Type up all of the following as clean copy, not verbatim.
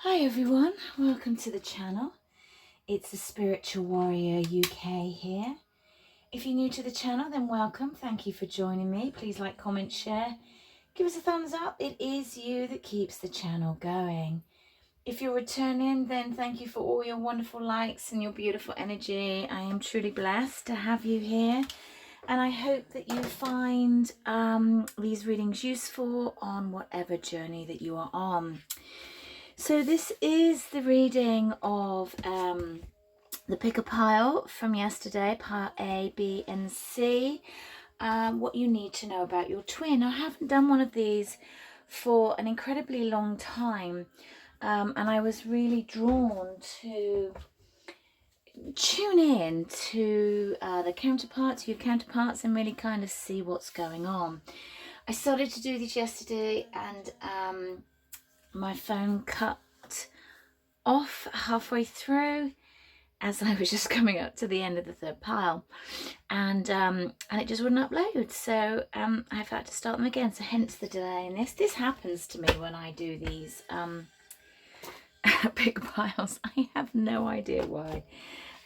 Hi everyone, welcome to the channel. It's the Spiritual Warrior UK here. If you're new to the channel, then welcome. Thank you for joining me. Please like, comment, share. Give us a thumbs up. It is you that keeps the channel going. If you're returning, then thank you for all your wonderful likes and your beautiful energy. I am truly blessed to have you here. And I hope that you find these readings useful on whatever journey that you are on. So this is the reading of the pick a pile from yesterday, pile A, B and C. What you need to know about your twin. I haven't done one of these for an incredibly long time, and I was really drawn to tune in to the counterparts, your counterparts, and really kind of see what's going on. I started to do this yesterday and my phone cut off halfway through as I was just coming up to the end of the third pile, and it just wouldn't upload, so I've had to start them again, so hence the delay in this. This happens to me when I do these big piles. I have no idea why.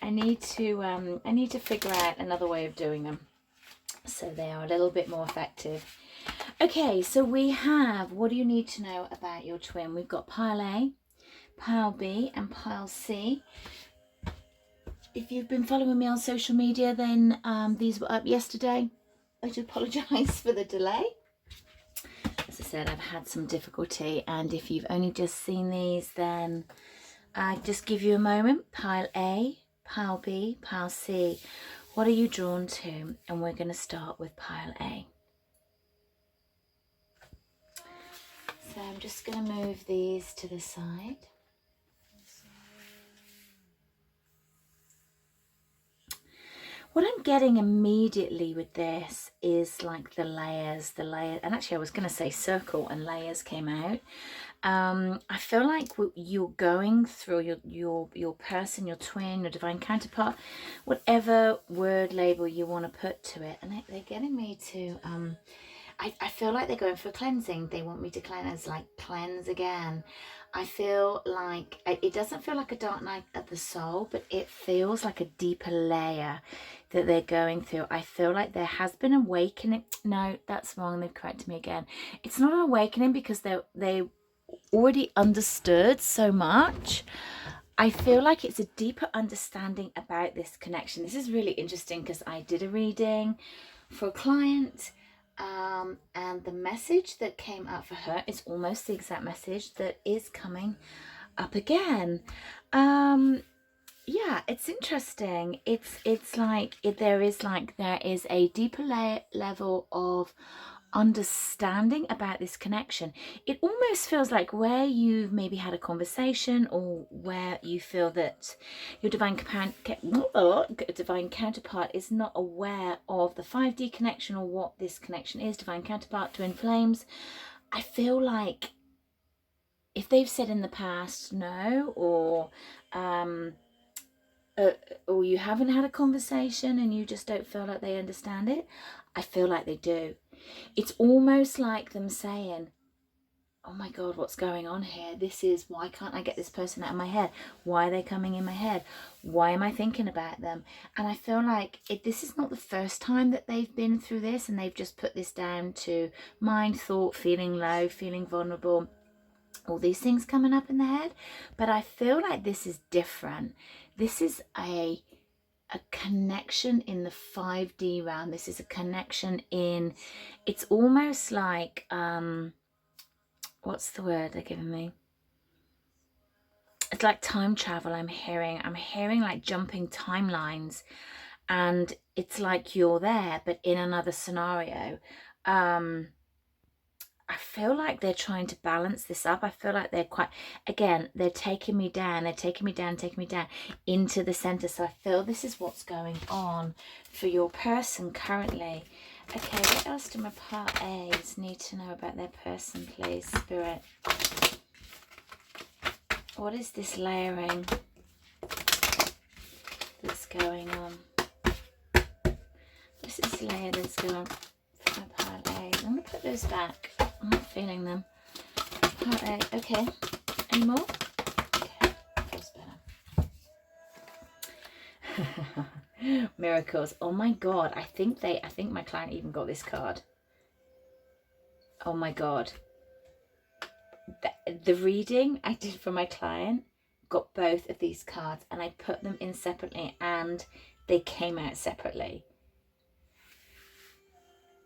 I need to figure out another way of doing them so they are a little bit more effective. Okay, so we have, what do you need to know about your twin? We've got pile A, pile B and pile C. If you've been following me on social media, then these were up yesterday. I do apologise for the delay. As I said, I've had some difficulty, and if you've only just seen these, then I just give you a moment. Pile A, pile B, pile C. What are you drawn to? And we're going to start with pile A. So I'm just going to move these to the side. What I'm getting immediately with this is like the layers, and actually I was going to say circle and layers came out. I feel like you're going through your person, your twin, your divine counterpart, whatever word label you want to put to it, and they're getting me to I feel like they're going for cleansing. They want me to cleanse again. I feel like it doesn't feel like a dark night of the soul, but it feels like a deeper layer that they're going through. I feel like there has been awakening. No, that's wrong. They've corrected me again. It's not an awakening because they already understood so much. I feel like it's a deeper understanding about this connection. This is really interesting because I did a reading for a client, and the message that came up for her is almost the exact message that is coming up again. Yeah, it's interesting. It's like there is a deeper level of understanding about this connection. It almost feels like where you've maybe had a conversation, or where you feel that your divine counterpart is not aware of the 5D connection or what this connection is, divine counterpart, twin flames. I feel like if they've said in the past no, or you haven't had a conversation and you just don't feel like they understand it, I feel like they do. It's almost like them saying, oh my God, what's going on here? This is, why can't I get this person out of my head? Why are they coming in my head? Why am I thinking about them? And I feel like this is not the first time that they've been through this, and they've just put this down to mind, thought, feeling low, feeling vulnerable, all these things coming up in the head. But I feel like this is different. This is a connection in the 5D realm. This is a connection in, it's almost like what's the word they're giving me? It's like time travel. I'm hearing like jumping timelines, and it's like you're there but in another scenario. I feel like they're trying to balance this up. I feel like they're they're taking me down into the center. So I feel this is what's going on for your person currently. Okay, what else do my part A's need to know about their person, please, Spirit? What is this layering that's going on? This is layer that's going on for my part A. I'm going to put those back. I'm not feeling them. Part A. Okay. Any more? Miracles. Oh my God. I think my client even got this card. Oh my God. The reading I did for my client got both of these cards, and I put them in separately and they came out separately.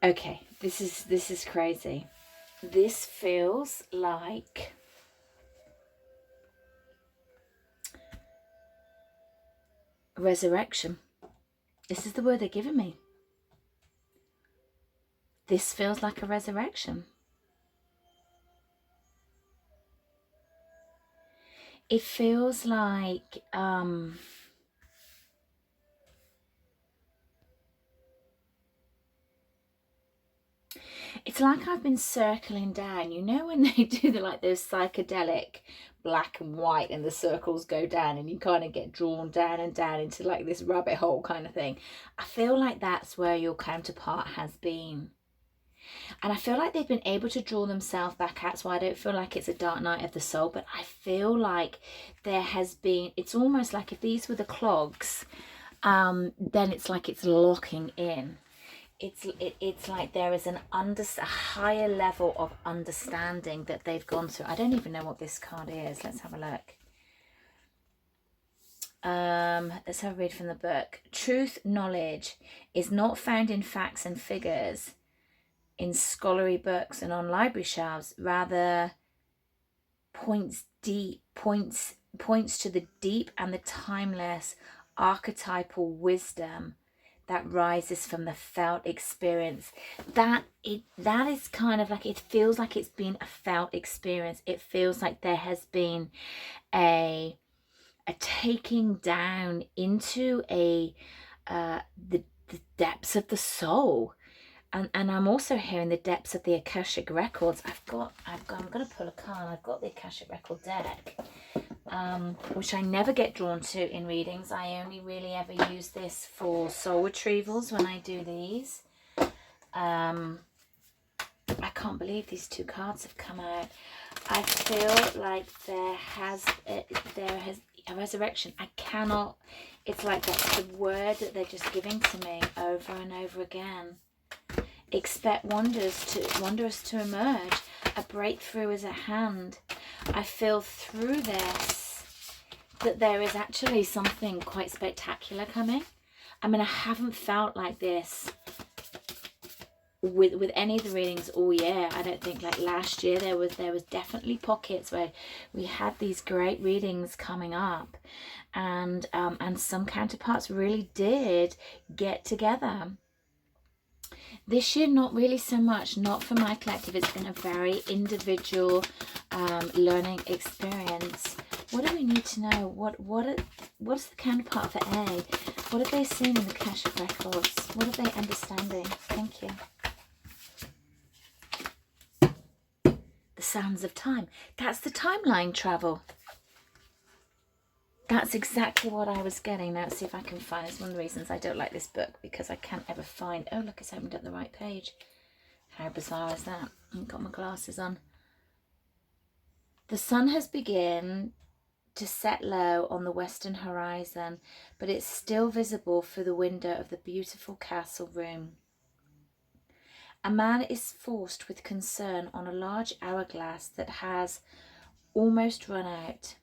Okay, this is crazy. This feels like resurrection. This is the word they're giving me. This feels like a resurrection. It feels like it's like I've been circling down. You know when they do those psychedelic black and white and the circles go down and you kind of get drawn down and down into like this rabbit hole kind of thing. I feel like that's where your counterpart has been. And I feel like they've been able to draw themselves back out. So I don't feel like it's a dark night of the soul, but I feel like there has been, it's almost like if these were the clogs, then it's like it's locking in. It's like there is a higher level of understanding that they've gone through. I don't even know what this card is. Let's have a look. Let's have a read from the book. Truth knowledge is not found in facts and figures, in scholarly books and on library shelves. Rather, points to the deep and the timeless archetypal wisdom that rises from the felt experience. That is kind of like, it feels like it's been a felt experience. It feels like there has been a taking down into the depths of the soul. And I'm also hearing the depths of the Akashic records. I'm going to pull a card. I've got the Akashic record deck, which I never get drawn to in readings. I only really ever use this for soul retrievals when I do these. I can't believe these two cards have come out. I feel like there has a resurrection. I cannot. It's like that's the word that they're just giving to me over and over again. Expect wonders to emerge. A breakthrough is at hand. I feel through this that there is actually something quite spectacular coming. I mean, I haven't felt like this with any of the readings all year. I don't think, like last year there was definitely pockets where we had these great readings coming up, and some counterparts really did get together. This year, not really so much, not for my collective. It's been a very individual learning experience. What do we need to know? What's the counterpart for A? What have they seen in the Akashic records? What are they understanding? Thank you. The sands of time. That's the timeline travel. That's exactly what I was getting. Now let's see if I can find. It's one of the reasons I don't like this book, because I can't ever find. Oh, look, it's opened up the right page. How bizarre is that? I haven't got my glasses on. The sun has begun to set low on the western horizon, but it's still visible through the window of the beautiful castle room. A man is forced with concern on a large hourglass that has almost run out.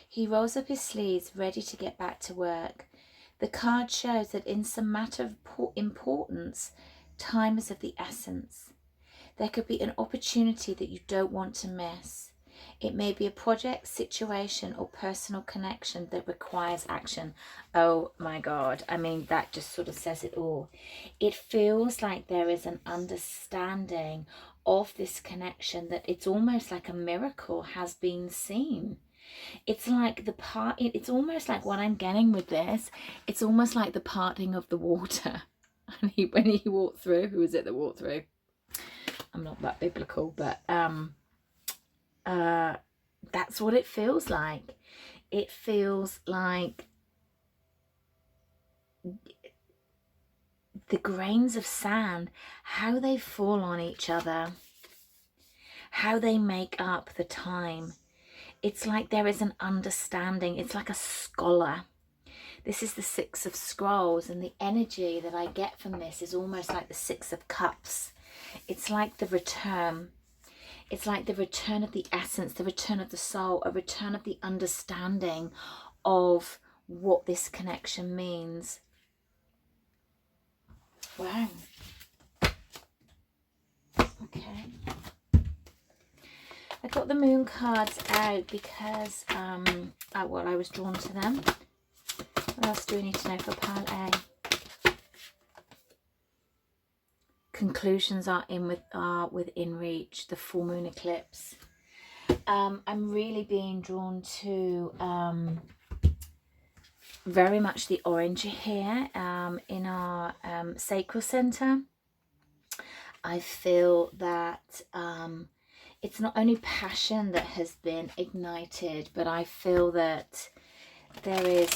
He rolls up his sleeves, ready to get back to work. The card shows that in some matter of importance, time is of the essence. There could be an opportunity that you don't want to miss. It may be a project, situation, or personal connection that requires action. Oh my God. I mean, that just sort of says it all. It feels like there is an understanding of this connection, that it's almost like a miracle has been seen. It's like it's almost like what I'm getting with this. It's almost like the parting of the water. And when he walked through, who was it that walked through? I'm not that biblical, but that's what it feels like. It feels like the grains of sand, how they fall on each other, how they make up the time. It's like there is an understanding. It's like a scholar. This is the Six of Scrolls, and the energy that I get from this is almost like the Six of Cups. It's like the return. It's like the return of the essence, the return of the soul, a return of the understanding of what this connection means. Wow. Okay. I got the moon cards out because, I was drawn to them. What else do we need to know for pile A? Conclusions are within reach. The full moon eclipse. I'm really being drawn to very much the orange here in our sacral center. I feel that it's not only passion that has been ignited, but I feel that there is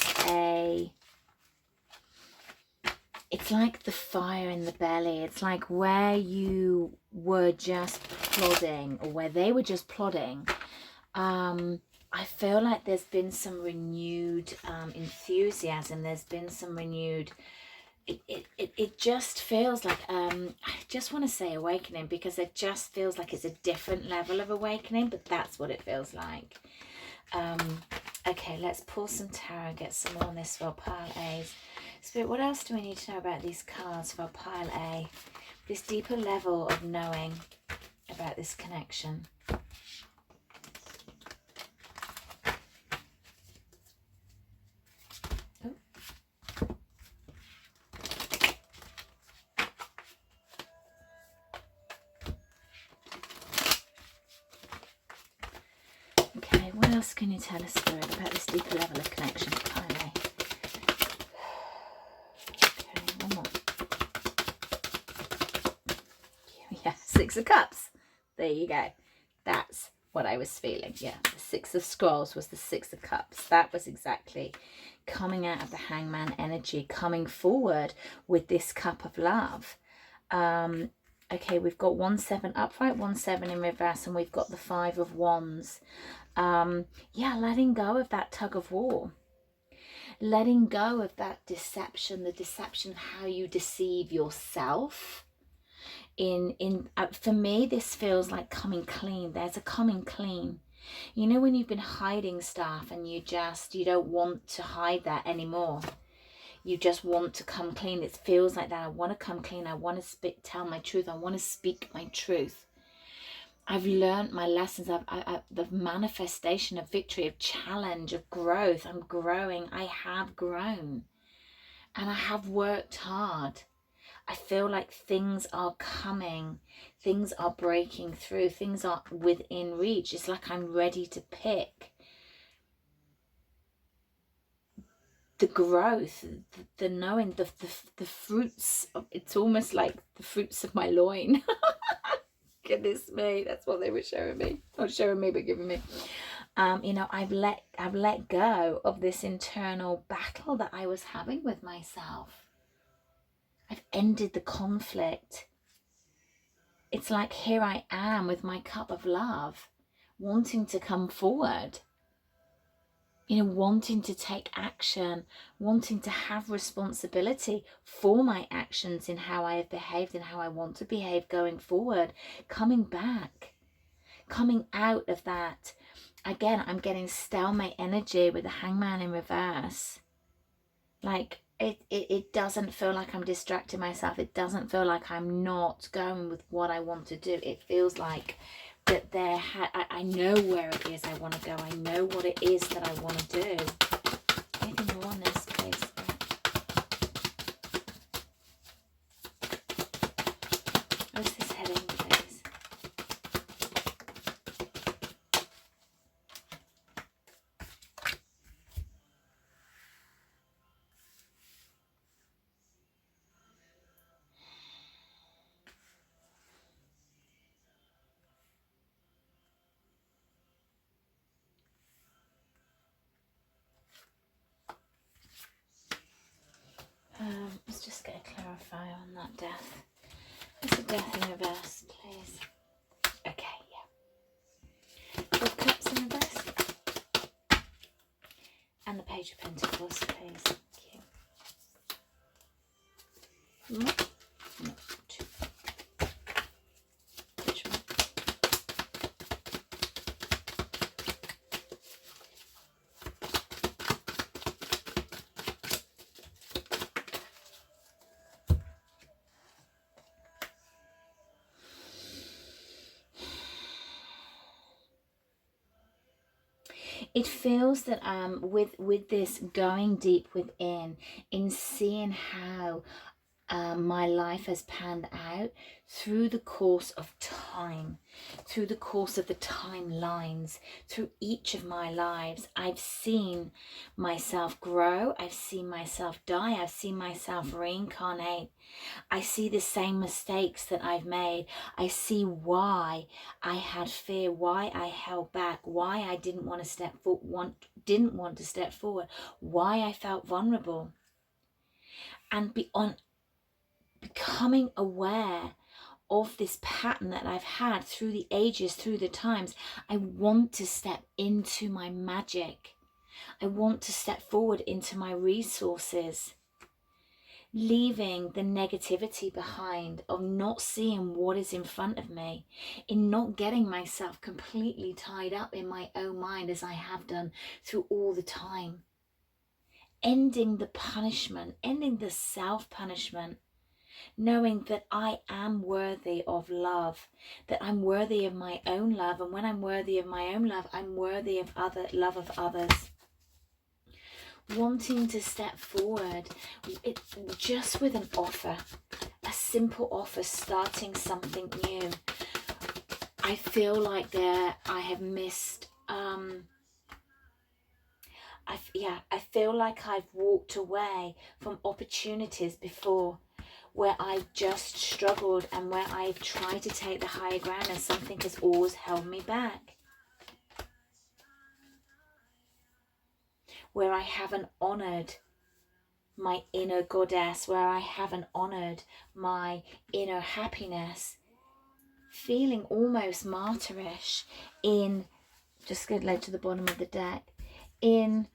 it's like the fire in the belly. It's like where you were just plodding, or where they were just plodding. I feel like there's been some renewed enthusiasm. There's been some renewed, it just feels like, I just want to say awakening, because it just feels like it's a different level of awakening, but that's what it feels like. Okay, let's pull some tarot, get some more on this for pile A's. Spirit, what else do we need to know about these cards for pile A? This deeper level of knowing about this connection. Oh. Okay, what else can you tell us, Spirit, about this deeper level of connection for pile A? Yeah, Six of Cups. There you go. That's what I was feeling. Yeah, the Six of Scrolls was the Six of Cups. That was exactly coming out of the Hangman energy, coming forward with this cup of love. Okay, we've got 1-7 upright, 1-7 in reverse, and we've got the Five of Wands. Yeah, letting go of that tug of war. Letting go of that deception, the deception of how you deceive yourself. For me, this feels like coming clean. There's a coming clean. You know, when you've been hiding stuff and you don't want to hide that anymore. You just want to come clean. It feels like that. I want to come clean. I want to tell my truth. I want to speak my truth. I've learned my lessons. The manifestation of victory, of challenge, of growth. I'm growing. I have grown. And I have worked hard. I feel like things are coming, things are breaking through, things are within reach. It's like I'm ready to pick the growth, the knowing, the fruits of, it's almost like the fruits of my loin. Goodness me, that's what they were showing me. Not showing me, but giving me. You know, I've let go of this internal battle that I was having with myself. I've ended the conflict. It's like here I am with my cup of love, wanting to come forward, you know, wanting to take action, wanting to have responsibility for my actions in how I have behaved and how I want to behave going forward, coming back, coming out of that. Again, I'm getting stalemate energy with the Hangman in reverse. Like, it doesn't feel like I'm distracting myself. It doesn't feel like I'm not going with what I want to do. It feels like that I know where it is I want to go. I know what it is that I want to do. Anything more on this, please? Where's this heading, please? Let's just get a clarifier on that death. What's the death in reverse, please? Okay, yeah. 12 Cups in reverse. And the Page of Pentacles, please. Thank Not too judgment. It feels that with this going deep within, in seeing how my life has panned out through the course of time, through the course of the timelines, through each of my lives, I've seen myself grow, I've seen myself die, I've seen myself reincarnate. I see the same mistakes that I've made. I see why I had fear, why I held back, why I didn't want to step forward, why I felt vulnerable. And becoming aware of this pattern that I've had through the ages, through the times, I want to step into my magic. I want to step forward into my resources, leaving the negativity behind of not seeing what is in front of me, in not getting myself completely tied up in my own mind as I have done through all the time. Ending the punishment, ending the self-punishment, knowing that I am worthy of love, that I'm worthy of my own love, and when I'm worthy of my own love, I'm worthy of love of others. Wanting to step forward, just with an offer, a simple offer, starting something new. I feel like I have missed, I feel like I've walked away from opportunities before, where I've just struggled and where I've tried to take the higher ground and something has always held me back. Where I haven't honoured my inner goddess, where I haven't honoured my inner happiness, feeling almost martyrish in, just get led to the bottom of the deck, in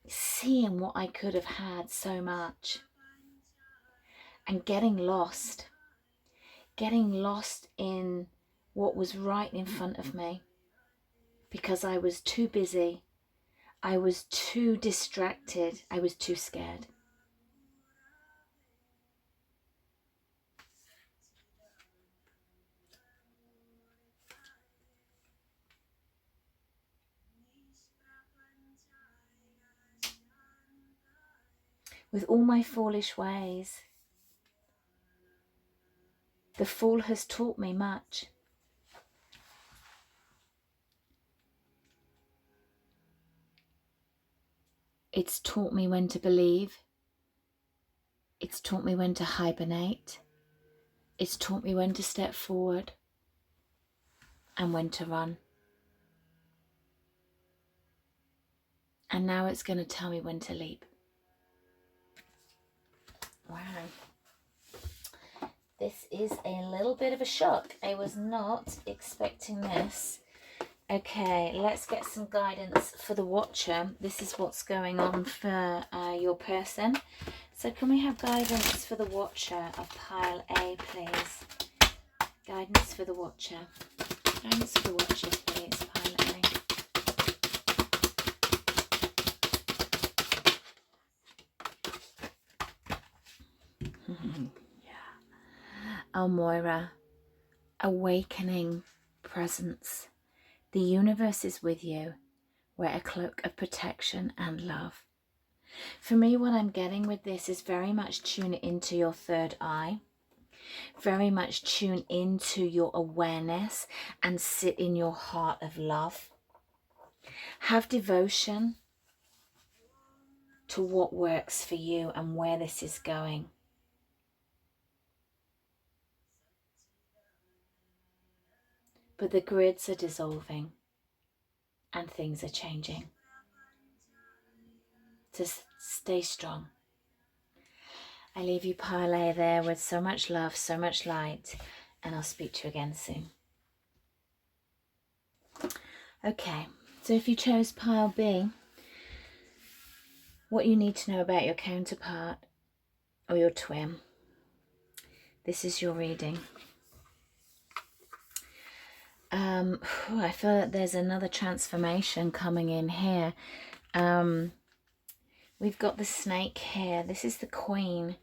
seeing what I could have had so much and getting lost in what was right in front of me, because I was too busy, I was too distracted, I was too scared. With all my foolish ways, the fall has taught me much. It's taught me when to believe. It's taught me when to hibernate. It's taught me when to step forward and when to run. And now it's going to tell me when to leap. Wow. This is a little bit of a shock. I was not expecting this. Okay, let's get some guidance for the watcher. This is what's going on for your person. So can we have guidance for the watcher of pile A, please? Guidance for the watcher. Guidance for the watcher, please, pile A. Yeah. Almoira, awakening presence. The universe is with you. Wear a cloak of protection and love. For me, what I'm getting with this is very much tune into your third eye. Very much tune into your awareness and sit in your heart of love. Have devotion to what works for you and where this is going. But the grids are dissolving and things are changing. Just stay strong. I leave you, pile A, there with so much love, so much light, and I'll speak to you again soon. Okay, so if you chose pile B, what you need to know about your counterpart or your twin. This is your reading. I feel that there's another transformation coming in here. We've got the snake here. This is the queen.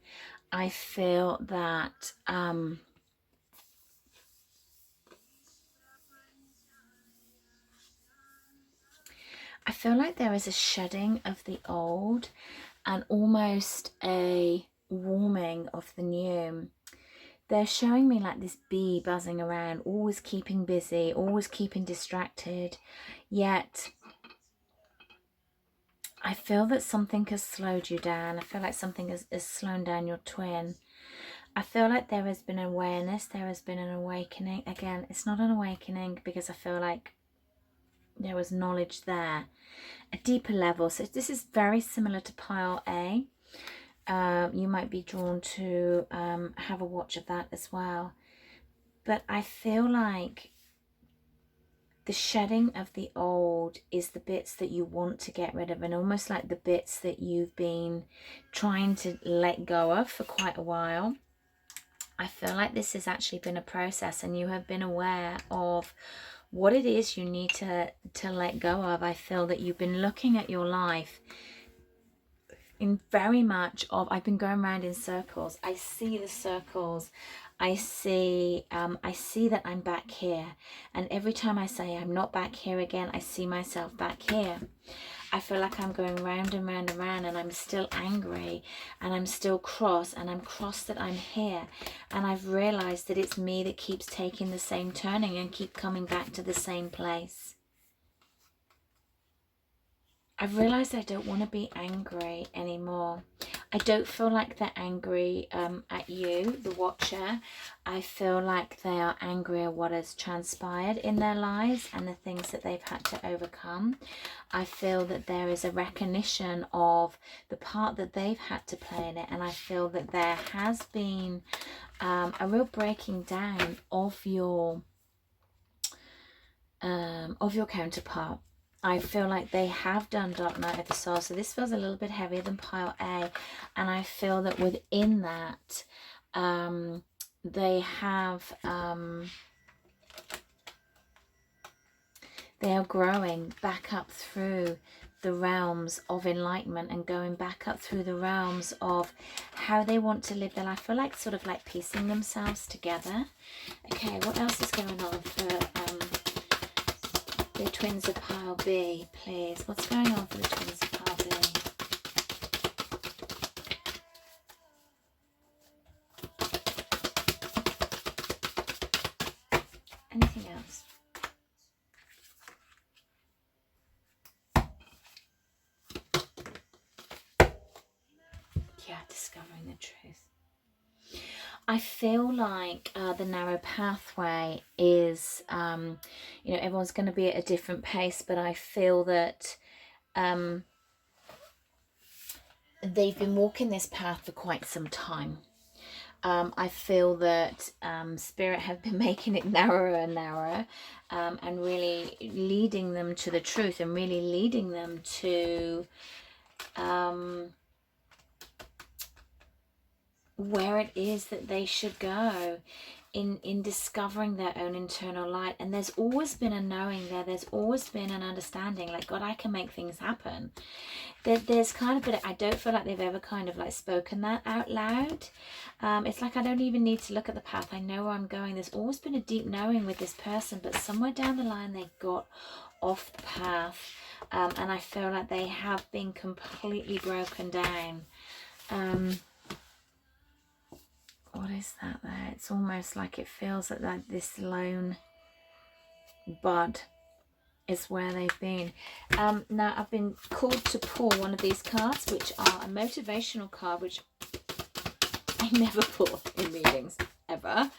I feel that I feel like there is a shedding of the old and almost a warming of the new. They're showing me like this bee buzzing around, always keeping busy, always keeping distracted, yet I feel that something has slowed you down. I feel like something has slowed down your twin. I feel like there has been awareness, there has been an awakening. Again, it's not an awakening because I feel like there was knowledge there, a deeper level. So this is very similar to pile A. You might be drawn to have a watch of that as well. But I feel like the shedding of the old is the bits that you want to get rid of, and almost like the bits that you've been trying to let go of for quite a while. I feel like this has actually been a process, and you have been aware of what it is you need to let go of. I feel that you've been looking at your life in very much of, I've been going around in circles. I see the circles. I see that I'm back here, and every time I say I'm not back here again, I see myself back here. I feel like I'm going round and round and round, and I'm still angry, and I'm still cross, and I'm cross that I'm here, and I've realized that it's me that keeps taking the same turning and keep coming back to the same place. I've realised I don't want to be angry anymore. I don't feel like they're angry at you, the watcher. I feel like they are angry at what has transpired in their lives and the things that they've had to overcome. I feel that there is a recognition of the part that they've had to play in it, and I feel that there has been a real breaking down of your counterpart. I feel like they have done Dark Night of the Soul. So this feels a little bit heavier than pile A. And I feel that within that, they have, they are growing back up through the realms of enlightenment and going back up through the realms of how they want to live their life. I feel like sort of like piecing themselves together. Okay, what else is going on for the twins of pile B, please? What's going on for the twins of pile B? Anything else? Yeah, discovering the truth. I feel like the narrow pathway is, you know, everyone's going to be at a different pace, but I feel that they've been walking this path for quite some time. I feel that Spirit have been making it narrower and narrower, and really leading them to the truth, and really leading them to where it is that they should go in discovering their own internal light. And there's always been a knowing there. There's always been an understanding, like, God, I can make things happen. There's kind of been, I don't feel like they've ever kind of like spoken that out loud. It's like I don't even need to look at the path. I know where I'm going. There's always been a deep knowing with this person, but somewhere down the line they got off the path, and I feel like they have been completely broken down. What is that there? It's almost like it feels like this lone bud is where they've been. Now I've been called to pull one of these cards, which are a motivational card, which I never pull in readings ever.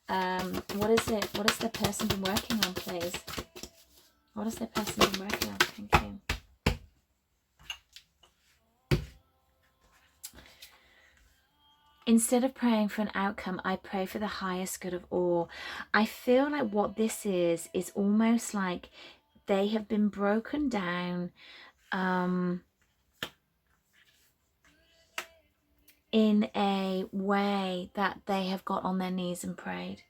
What is it? What has the person been working on, please? What has the person been working on? Thank you. Instead of praying for an outcome, I pray for the highest good of all. I feel like what this is almost like they have been broken down. in a way that they have got on their knees and prayed.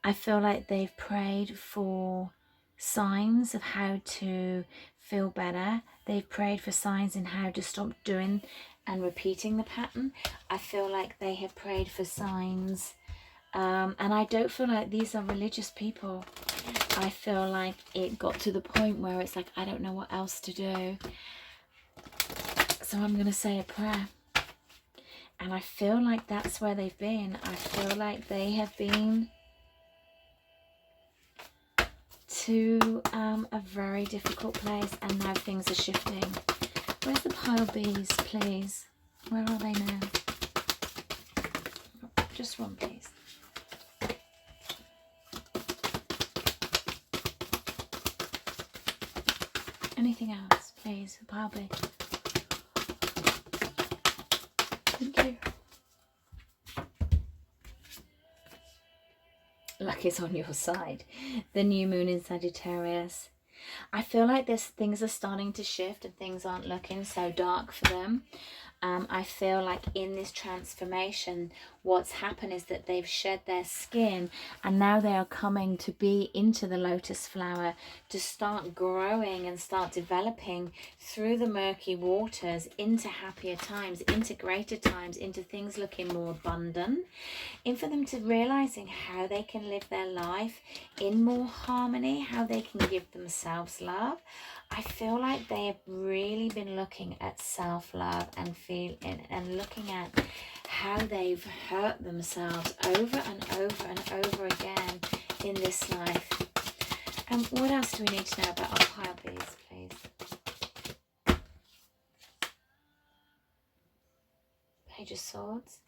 I feel like they've prayed for signs of how to feel better. They've prayed for signs in how to stop doing and repeating the pattern. I feel like they have prayed for signs, and I don't feel like these are religious people. I feel like it got to the point where it's like, I don't know what else to do, so I'm going to say a prayer. And I feel like that's where they've been. I feel like they have been to a very difficult place, and now things are shifting. Where's the pile bees, please? Where are they now? Just one, please. Anything else, please? Pile bee. Thank you. Luck is on your side. The new moon in Sagittarius. I feel like things are starting to shift and things aren't looking so dark for them. I feel like in this transformation, what's happened is that they've shed their skin, and now they are coming to be into the lotus flower, to start growing and start developing through the murky waters into happier times, into greater times, into things looking more abundant, and for them to realizing how they can live their life in more harmony, how they can give themselves love. I feel like they have really been looking at self-love and looking at how they've hurt themselves over and over and over again in this life. And what else do we need to know about our pile bees, please? Page of Swords.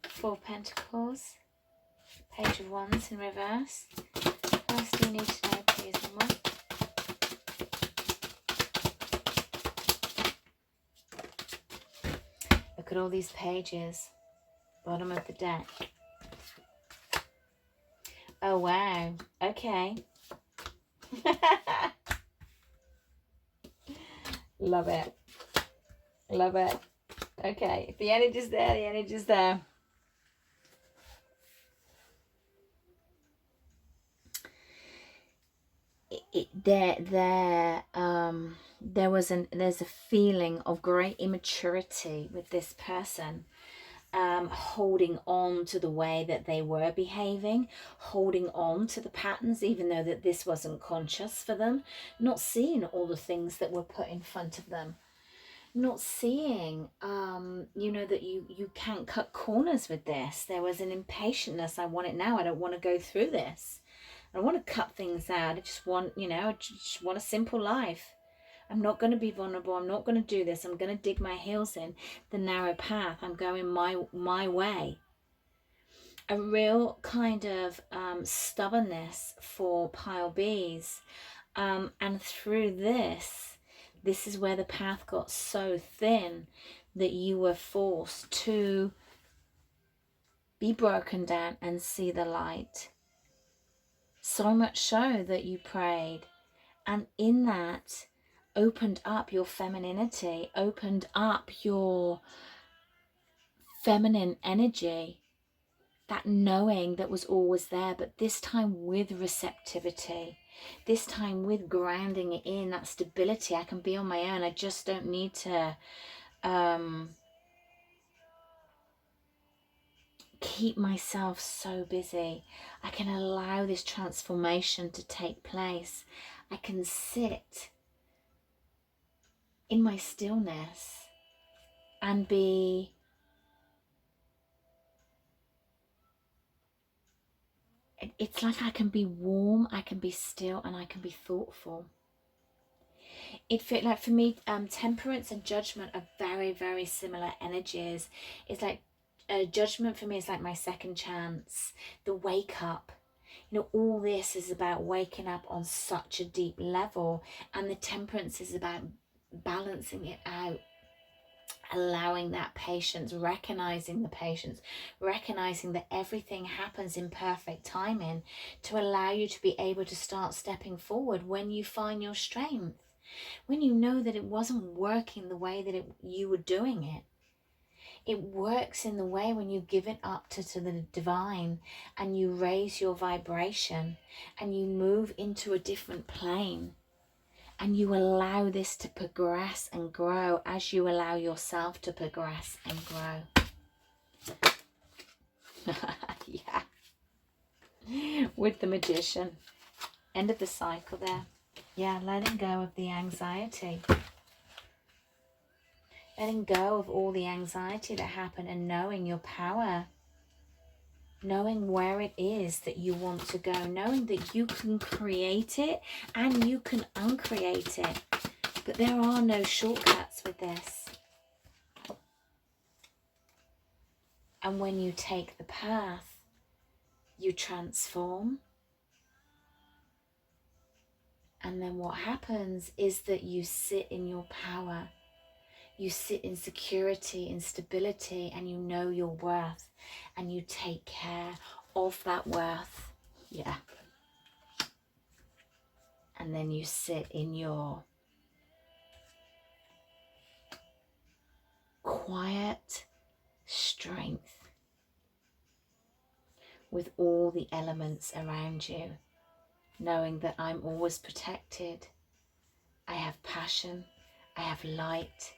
4 Pentacles. Page of Wands in reverse. What else do you need to know, please, Mama? Look at all these pages. Bottom of the deck. Oh, wow. Okay. Love it. Love it. Okay. If the energy's there, the energy's there. There's a feeling of great immaturity with this person, holding on to the way that they were behaving, holding on to the patterns, even though that this wasn't conscious for them, not seeing all the things that were put in front of them, not seeing, that you can't cut corners with this. There was an impatientness. I want it now. I don't want to go through this. I don't want to cut things out. I just want, I just want a simple life. I'm not going to be vulnerable. I'm not going to do this. I'm going to dig my heels in the narrow path. I'm going my way. A real kind of stubbornness for pile bees. And through this is where the path got so thin that you were forced to be broken down and see the light. So much so that you prayed, and in that opened up your femininity, opened up your feminine energy, that knowing that was always there, but this time with receptivity, this time with grounding it in, that stability. I can be on my own. I just don't need to keep myself so busy. I can allow this transformation to take place. I can sit in my stillness and be it's like I can be warm, I can be still, and I can be thoughtful. It felt like, for me, temperance and judgment are very, very similar energies. It's like judgment for me is like my second chance, the wake up. All this is about waking up on such a deep level, and the temperance is about balancing it out, allowing that patience, recognizing the patience, recognizing that everything happens in perfect timing to allow you to be able to start stepping forward when you find your strength. when you know that it wasn't working the way that you were doing it. It works in the way when you give it up to the divine and you raise your vibration and you move into a different plane and you allow this to progress and grow as you allow yourself to progress and grow. Yeah. With the Magician. End of the cycle there. Yeah, letting go of the anxiety. Letting go of all the anxiety that happened and knowing your power. Knowing where it is that you want to go. Knowing that you can create it and you can uncreate it. But there are no shortcuts with this. And when you take the path, you transform. And then what happens is that you sit in your power. You sit in security, in stability, and you know your worth. And you take care of that worth. Yeah. And then you sit in your quiet strength with all the elements around you, knowing that I'm always protected. I have passion. I have light.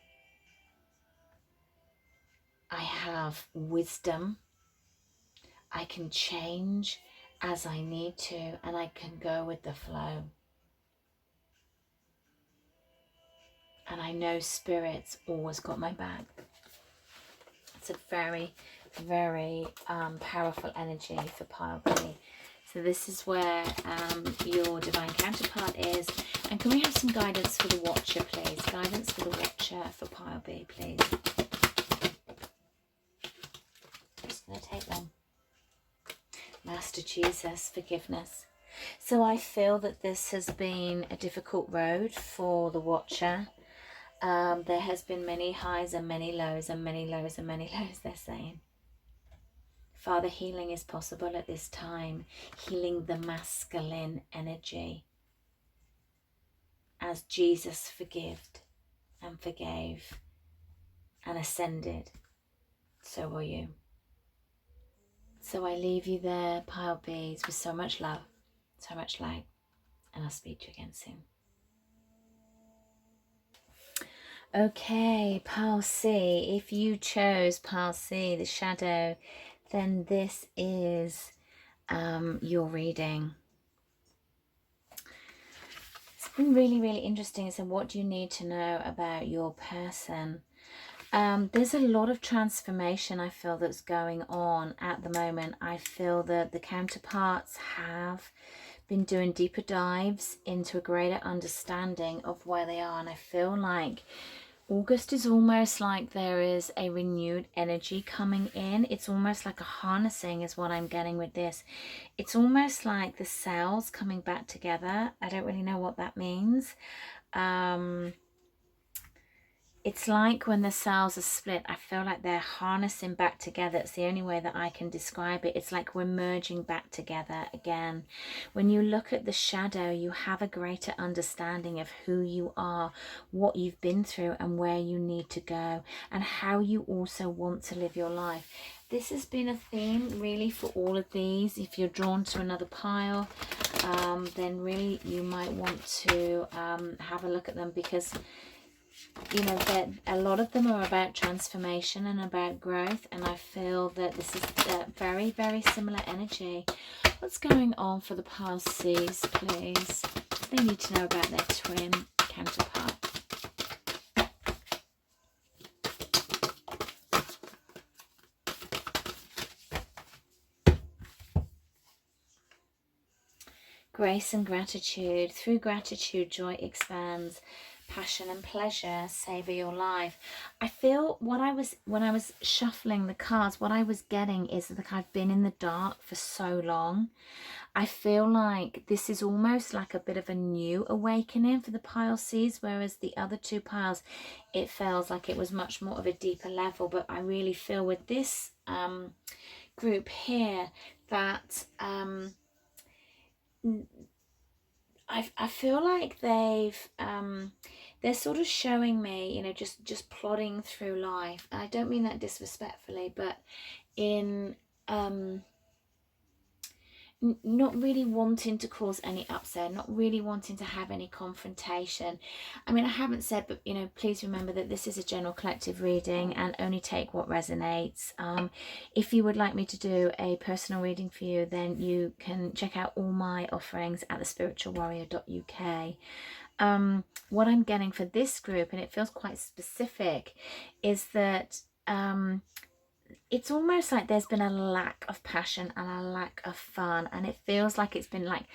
I have wisdom. I can change as I need to, and I can go with the flow. And I know Spirit's always got my back. It's a very, very powerful energy for pile B. So this is where your divine counterpart is. And can we have some guidance for the watcher, please? Guidance for the watcher for pile B, please. I'm just going to take one. Master Jesus, forgiveness. So I feel that this has been a difficult road for the watcher. There has been many highs and many lows and many lows and many lows, they're saying. Father, healing is possible at this time. Healing the masculine energy. As Jesus forgived and forgave and ascended, so will you. So I leave you there, pile Bs, with so much love, so much light, and I'll speak to you again soon. Okay, pile C, if you chose pile C, the shadow, then this is your reading. It's been really, really interesting. So what do you need to know about your person? There's a lot of transformation I feel that's going on at the moment. I feel that the counterparts have been doing deeper dives into a greater understanding of where they are, and I feel like August is almost like there is a renewed energy coming in. It's almost like a harnessing is what I'm getting with this. It's almost like the cells coming back together. I don't really know what that means. It's like when the cells are split, I feel like they're harnessing back together. It's the only way that I can describe it. It's like we're merging back together again. When you look at the shadow, you have a greater understanding of who you are, what you've been through, and where you need to go, and how you also want to live your life. This has been a theme really for all of these. If you're drawn to another pile, then really you might want to have a look at them, because you know that a lot of them are about transformation and about growth, and I feel that this is a very, very similar energy. What's going on for the pile C's, please? They need to know about their twin counterpart. Grace and gratitude. Through gratitude, joy expands. Passion and pleasure, savor your life. I feel when I was shuffling the cards, what I was getting is that I've been in the dark for so long. I feel like this is almost like a bit of a new awakening for the pile C's, whereas the other two piles, it feels like it was much more of a deeper level. But I really feel with this group here that I feel like they're sort of showing me, you know, just plodding through life. I don't mean that disrespectfully, but in not really wanting to cause any upset, not really wanting to have any confrontation. I mean, I haven't said, but, you know, please remember that this is a general collective reading and only take what resonates. If you would like me to do a personal reading for you, then you can check out all my offerings at thespiritualwarrior.uk. What I'm getting for this group, and it feels quite specific, is that it's almost like there's been a lack of passion and a lack of fun, and it feels like it's been like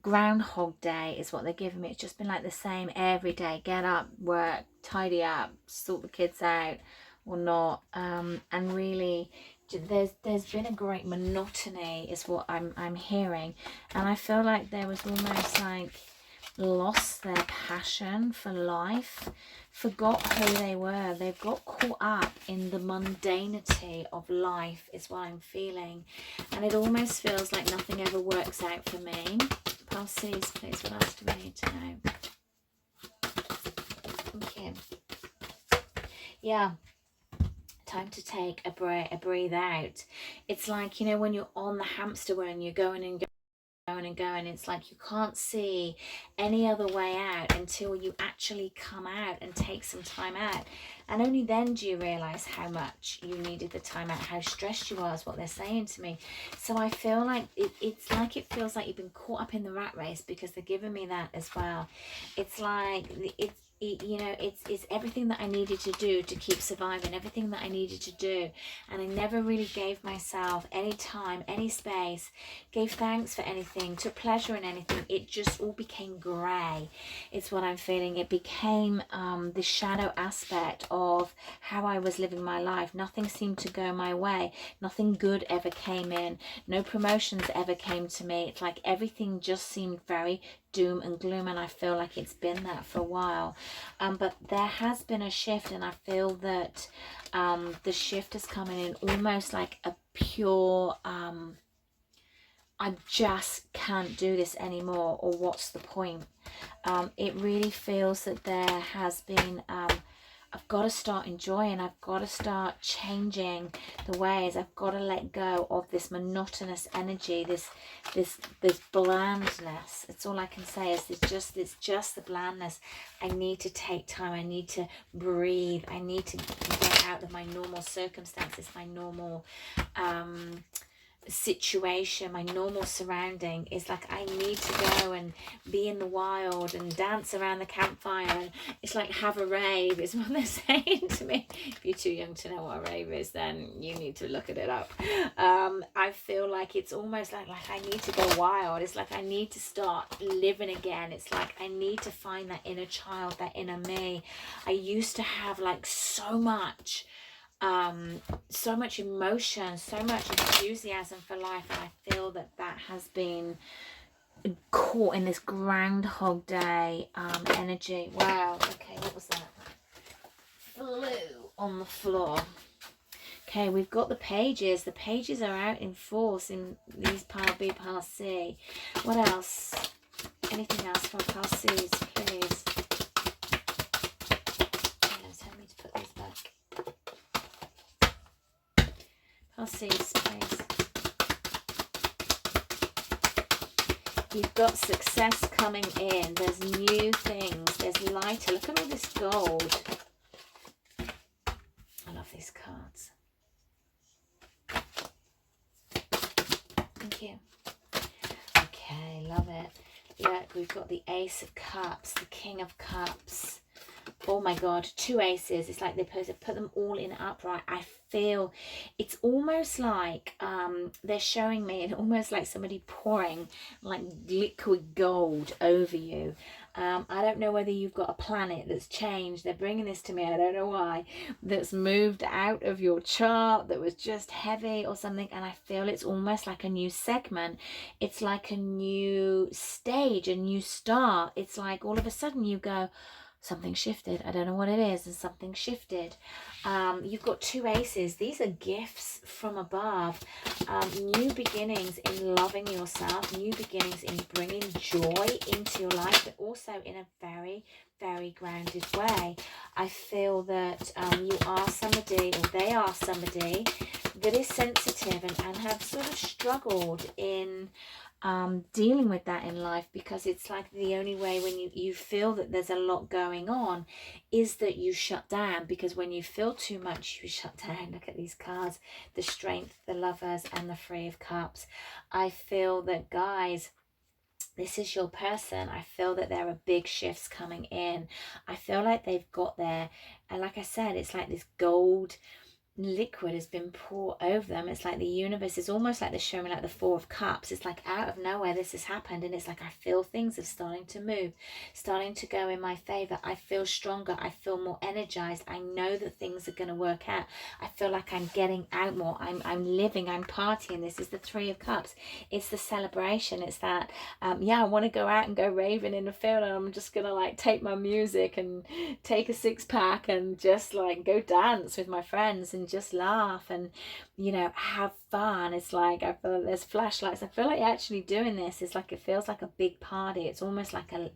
Groundhog Day is what they're giving me. It's just been like the same every day. Get up, work, tidy up, sort the kids out or not, and really there's been a great monotony is what I'm hearing, and I feel like there was almost like lost their passion for life, forgot who they were. They've got caught up in the mundanity of life is what I'm feeling, and it almost feels like nothing ever works out for me. Pulse sees, please. What else do we need to know? Okay. Yeah. Time to take a breathe out. It's like, you know, when you're on the hamster wheel and you're going and going, it's like you can't see any other way out until you actually come out and take some time out, and only then do you realize how much you needed the time out, how stressed you are, is what they're saying to me. So I feel like it's like it feels like you've been caught up in the rat race, because they're giving me that as well. It's like you know, it's everything that I needed to do to keep surviving, everything that I needed to do, and I never really gave myself any time, any space, gave thanks for anything, took pleasure in anything. It just all became grey. It's what I'm feeling. It became the shadow aspect of how I was living my life. Nothing seemed to go my way. Nothing good ever came in. No promotions ever came to me. It's like everything just seemed very doom and gloom, and I feel like it's been that for a while. But there has been a shift, and I feel that the shift is coming in almost like a pure I just can't do this anymore, or what's the point? It really feels that there has been I've got to start enjoying, I've got to start changing the ways, I've got to let go of this monotonous energy, this blandness. It's all I can say is it's just the blandness. I need to take time, I need to breathe, I need to get out of my normal circumstances, my normal situation, my normal surrounding. Is like I need to go and be in the wild and dance around the campfire, and it's like have a rave is what they're saying to me. If you're too young to know what a rave is, then you need to look it up. I feel like it's almost like I need to go wild. It's like I need to start living again. It's like I need to find that inner child, that inner me. I used to have like so much emotion, so much enthusiasm for life, and I feel that has been caught in this Groundhog Day energy. Wow. Okay, what was that? Flew on the floor. Okay, we've got the pages. The pages are out in force in these pile B, pile C. What else? Anything else for pile C's, please? Tell me to put these back. I'll see this place. You've got success coming in. There's new things. There's lighter. Look at all this gold. I love these cards. Thank you. Okay, love it. Look, we've got the Ace of Cups, the King of Cups. Oh my God, 2 aces. It's like they put them all in upright. I feel it's almost like they're showing me, and almost like somebody pouring like liquid gold over you. I don't know whether you've got a planet that's changed. They're bringing this to me, I don't know why, that's moved out of your chart, that was just heavy or something, and I feel it's almost like a new segment. It's like a new stage, a new start. It's like all of a sudden you go, something shifted. I don't know what it is, and something shifted. You've got 2 aces. These are gifts from above. New beginnings in loving yourself, new beginnings in bringing joy into your life, but also in a very, very grounded way. I feel that you are somebody, or they are somebody that is sensitive and have sort of struggled in dealing with that in life, because it's like the only way when you feel that there's a lot going on is that you shut down, because when you feel too much, you shut down. Look at these cards, the Strength, the Lovers, and the Three of Cups. I feel that, guys, this is your person. I feel that there are big shifts coming in. I feel like they've got there, and like I said, it's like this gold liquid has been poured over them. It's like the universe is almost like they're showing me like the Four of Cups. It's like out of nowhere this has happened, and it's like I feel things are starting to move, starting to go in my favor. I feel stronger. I feel more energized. I know that things are going to work out. I feel like I'm getting out more. I'm living. I'm partying. This is the Three of Cups. It's the celebration. It's that yeah, I want to go out and go raving in the field, and I'm just gonna like take my music and take a 6-pack and just like go dance with my friends and just laugh and, you know, have fun. It's like I feel like there's flashlights. I feel like you're actually doing this. It's like it feels like a big party. It's almost like a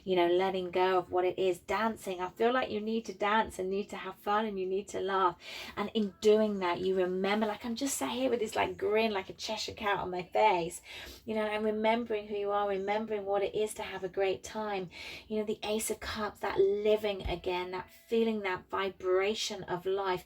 you know, letting go of what it is. Dancing. I feel like you need to dance and need to have fun and you need to laugh. And in doing that, you remember, like I'm just sat here with this like grin, like a Cheshire cat on my face. You know, I'm remembering who you are, remembering what it is to have a great time. You know, the Ace of Cups, that living again, that feeling, that vibration of life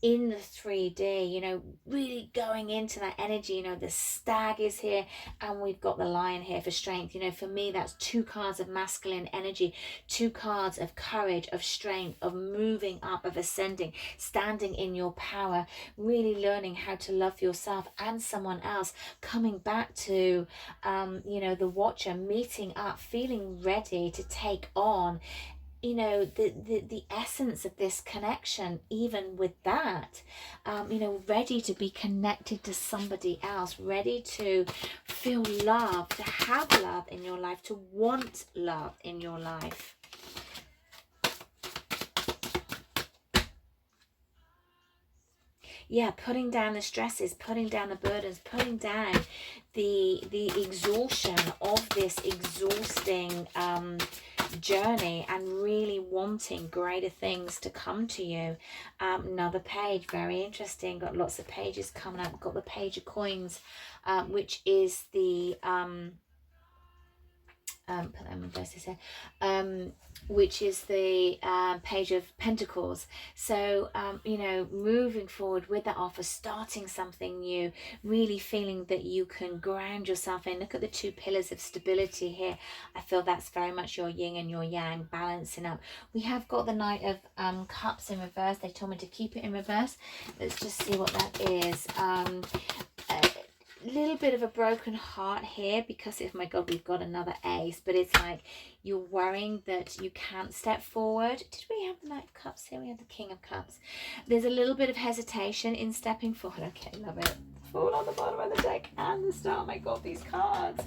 in the 3D, you know, really going into that energy. You know, the Stag is here and we've got the Lion here for strength. You know, for me, that's 2 cards of masculine energy, 2 cards of courage, of strength, of moving up, of ascending, standing in your power, really learning how to love yourself and someone else, coming back to, you know, the Watcher, meeting up, feeling ready to take on, you know, the essence of this connection. Even with that, you know, ready to be connected to somebody else, ready to feel love, to have love in your life, to want love in your life. Yeah, putting down the stresses, putting down the burdens, putting down the exhaustion of this exhausting journey, and really wanting greater things to come to you. Another page, very interesting. Got lots of pages coming up. Got the Page of Coins, which is the put that in reverse here, which is the Page of Pentacles. So you know, moving forward with that offer, starting something new, really feeling that you can ground yourself in. Look at the 2 pillars of stability here. I feel that's very much your yin and your yang, balancing up. We have got the Knight of Cups in reverse. They told me to keep it in reverse. Let's just see what that is. Little bit of a broken heart here, because if, my God, we've got another Ace, but it's like you're worrying that you can't step forward. Did we have the Knight of Cups here? We have the King of Cups. There's a little bit of hesitation in stepping forward. Okay, love it. Fall on the bottom of the deck and the Star. Oh my God, these cards.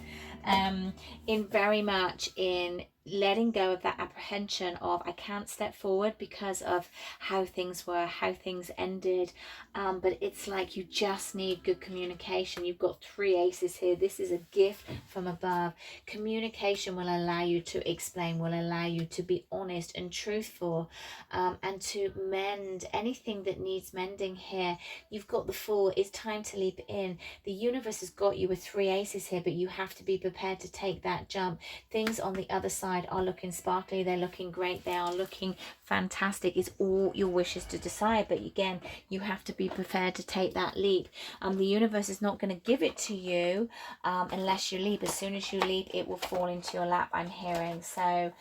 In very much in letting go of that apprehension of I can't step forward because of how things were, how things ended, but it's like you just need good communication. You've got 3 aces here. This is a gift from above. Communication will allow you to explain, will allow you to be honest and truthful, and to mend anything that needs mending here. You've got the Fool. It's time to leap in. The universe has got you with 3 aces here, but you have to be prepared to take that jump. Things on the other side are looking sparkly, they're looking great, they are looking fantastic. It's all your wishes to decide, but again, you have to be prepared to take that leap. The universe is not going to give it to you unless you leap. As soon as you leap, it will fall into your lap, I'm hearing. So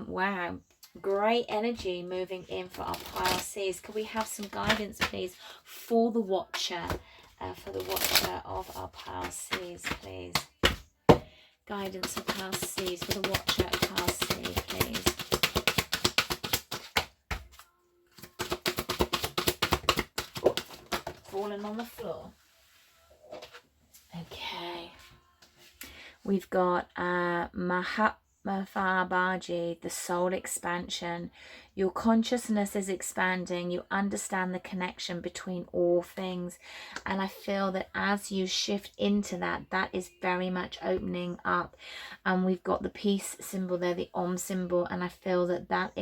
wow, great energy moving in for our pile C's. Could we have some guidance, please, for the Watcher, of our pile C's, please? Guidance of pile C's for the Watcher of pile C, please. Oh, fallen on the floor. Okay. We've got Baji, the soul expansion. Your consciousness is expanding. You understand the connection between all things. And I feel that as you shift into that, that is very much opening up. And we've got the peace symbol there, the Om symbol. And I feel that that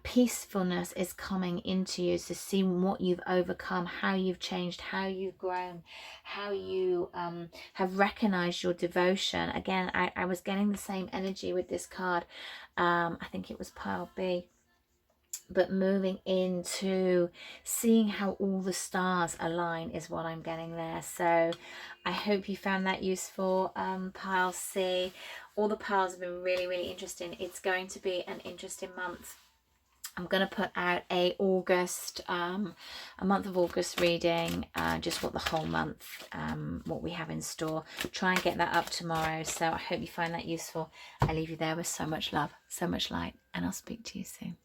peacefulness is coming into you. So see what you've overcome, how you've changed, how you've grown, how you have recognized your devotion. Again, I was getting the same energy with this card. I think it was pile B. But moving into seeing how all the stars align is what I'm getting there. So I hope you found that useful. Pile C. All the piles have been really, really interesting. It's going to be an interesting month. I'm going to put out a month of August reading, just what the whole month, what we have in store. Try and get that up tomorrow. So I hope you find that useful. I leave you there with so much love, so much light, and I'll speak to you soon.